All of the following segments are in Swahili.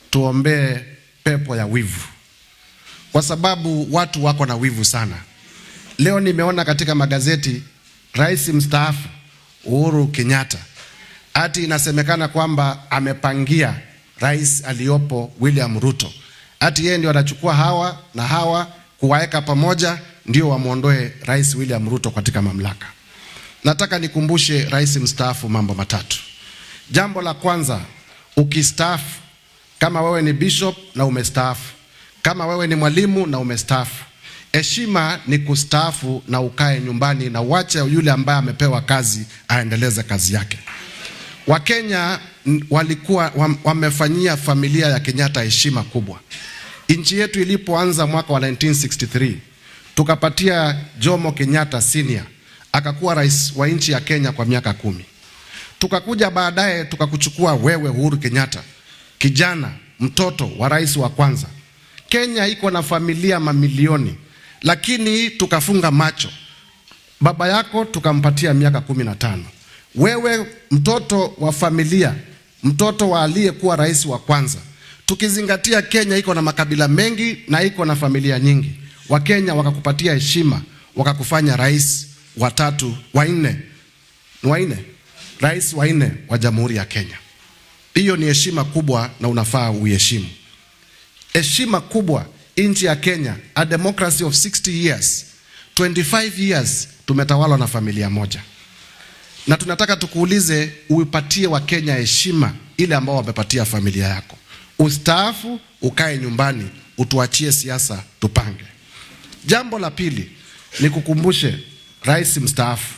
tuombee pepo ya wivu, kwa sababu watu wako na wivu sana. Leo nimeona katika magazeti rais mstaafu Uhuru Kenyatta ati inasemekana kwamba amepangia rais aliyopo William Ruto, ati yeye ndio anachukua hawa na hawa kuwaeka pamoja ndio wamuondoe rais William Ruto katika mamlaka. Nataka nikumbushe rais mstaafu mambo matatu. Jambo la kwanza, ukistaafu, kama wewe ni bishop na umestaafu, kama wewe ni mwalimu na umestaafu, heshima ni kustaafu na ukae nyumbani na uache yule ambaye amepewa kazi aendeleze kazi yake. Wakenya walikuwa wamefanyia familia ya Kenyatta heshima kubwa. Nchi yetu ilipoanza mwaka wa 1963, tukapatia Jomo Kenyatta Senior akakuwa rais wa nchi ya Kenya kwa miaka 10. Tukakuja baadaye tukakuchukua wewe Uhuru Kenyatta, kijana mtoto wa rais wa kwanza. Kenya iko na familia mamilioni, lakini tukafunga macho. Baba yako tukampatia miaka 15. Wewe mtoto wa familia, mtoto wa aliyekuwa rais wa kwanza. Tukizingatia Kenya iko na makabila mengi na iko na familia nyingi, Wakenya wakakupatia heshima, wakakufanya rais wa tatu, rais wa nne wa Jamhuri ya Kenya. Hiyo ni heshima kubwa na unafaa uiheshimu. Heshima kubwa. Nchi ya Kenya, a democracy of 60 years, 25 years tumetawalwa na familia moja. Na tunataka tukuulize, uipatie wa Kenya heshima ile ambao wamepatia familia yako. Ustaafu, ukae nyumbani, utuachie siasa tupange. Jambo la pili, ni kukumbushe rais mstaafu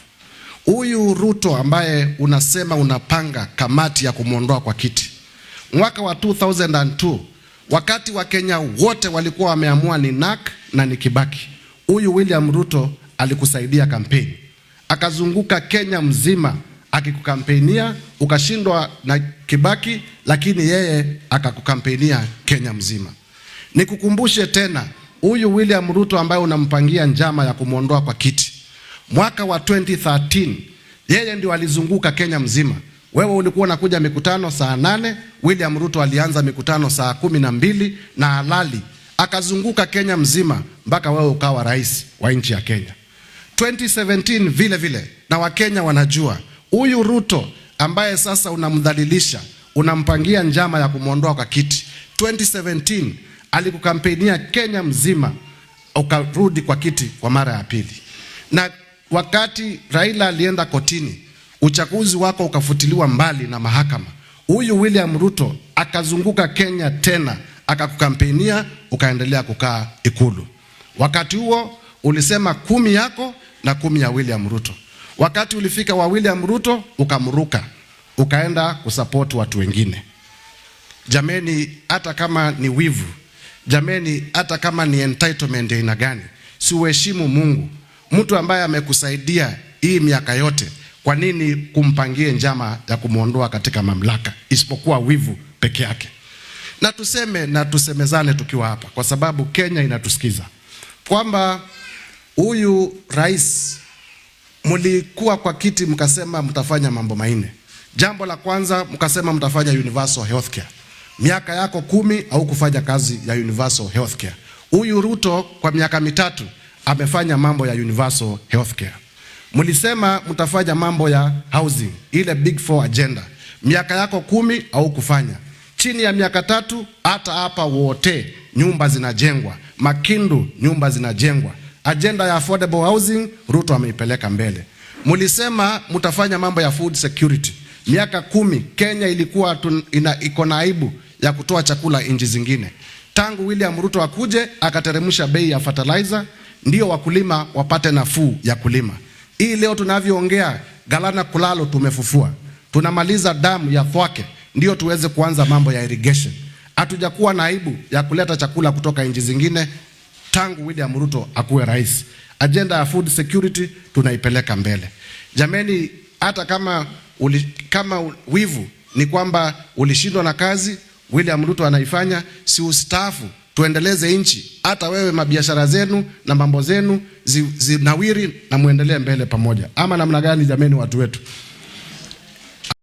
huyu Ruto ambaye unasema unapanga kamati ya kumuondoa kwa kiti. Mwaka wa 2002, wakati wa Kenya wote walikuwa wameamua ni NAK na ni Kibaki, huyu William Ruto alikusaidia kampeni. Akazunguka Kenya mzima akikukampenia, ukashindwa na Kibaki, lakini yeye akakukampenia Kenya mzima. Nikukumbushe tena, huyu William Ruto ambaye unampangia njama ya kumuondoa kwa kiti, mwaka wa 2013 yeye ndio alizunguka Kenya mzima. Wewe ulikuwa unakuja mikutano saa 8, William Ruto alianza mikutano saa 12 na halali, akazunguka Kenya mzima mpaka wewe ukawa rais wa nchi ya Kenya. 2017 vile vile, na Wakenya wanajua huyu Ruto ambaye sasa unamdhalilisha, unampangia njama ya kumuondoa kwa kiti. 2017 alikukampenia Kenya mzima, ukarudi kwa kiti kwa mara ya pili. Na wakati Raila alienda kotini, uchaguzi wako ukafutiliwa mbali na mahakama, huyu William Ruto akazunguka Kenya tena, akakukampenia, ukaendelea kukaa Ikulu. Wakati huo ulisema 10 yako na 10 ya William Ruto. Wakati ulifika wa William Ruto ukamruka, ukaenda kusupport watu wengine. Jameni, hata kama ni wivu, jameni, hata kama ni entitlement aina gani, si uheshimu Mungu? Mtu ambaye amekusaidia hii miaka yote, kwa nini kumpangie njama ya kumuondoa katika mamlaka, isipokuwa wivu peke yake? Na tuseme na tusemezane tukiwa hapa, kwa sababu Kenya inatusikiza, kwamba huyu rais mlikuwa kwa kiti mkasema mtafanya mambo manne. Jambo la kwanza mkasema mtafanya universal healthcare. Miaka yako 10 au kufanya kazi ya universal healthcare. Huyu Ruto kwa miaka 3 amefanya mambo ya universal healthcare. Mlisema mtafanya mambo ya housing, ile big 4 agenda. Miaka yako 10 au kufanya. Chini ya miaka 3 hata hapa wote nyumba zinajengwa, Makindu nyumba zinajengwa. Agenda ya affordable housing Ruto ameipeleka mbele. Mlisema mtafanya mambo ya food security. Miaka 10 Kenya ilikuwa iko na aibu ya kutoa chakula nchi zingine. Tangu William Ruto akuje akateremsha bei ya fertilizer, ndio wakulima wapate nafuu ya kulima. Hii leo tunavyoongea, Galana Kulalo tumefufua. Tunamaliza damu ya Thwake ndio tuweze kuanza mambo ya irrigation. Hatujakuwa na aibu ya kuleta chakula kutoka nchi zingine tangu William Ruto akuwe rais. Agenda ya food security tunaipeleka mbele. Jameni, hata kama wivu ni kwamba ulishindwa na kazi William Ruto anaifanya, si ustaafu, tuendeleze nchi. Hata wewe mabiashara zenu na mambo zenu zinawiri na muendelee mbele pamoja. Ama namna gani jameni watu wetu?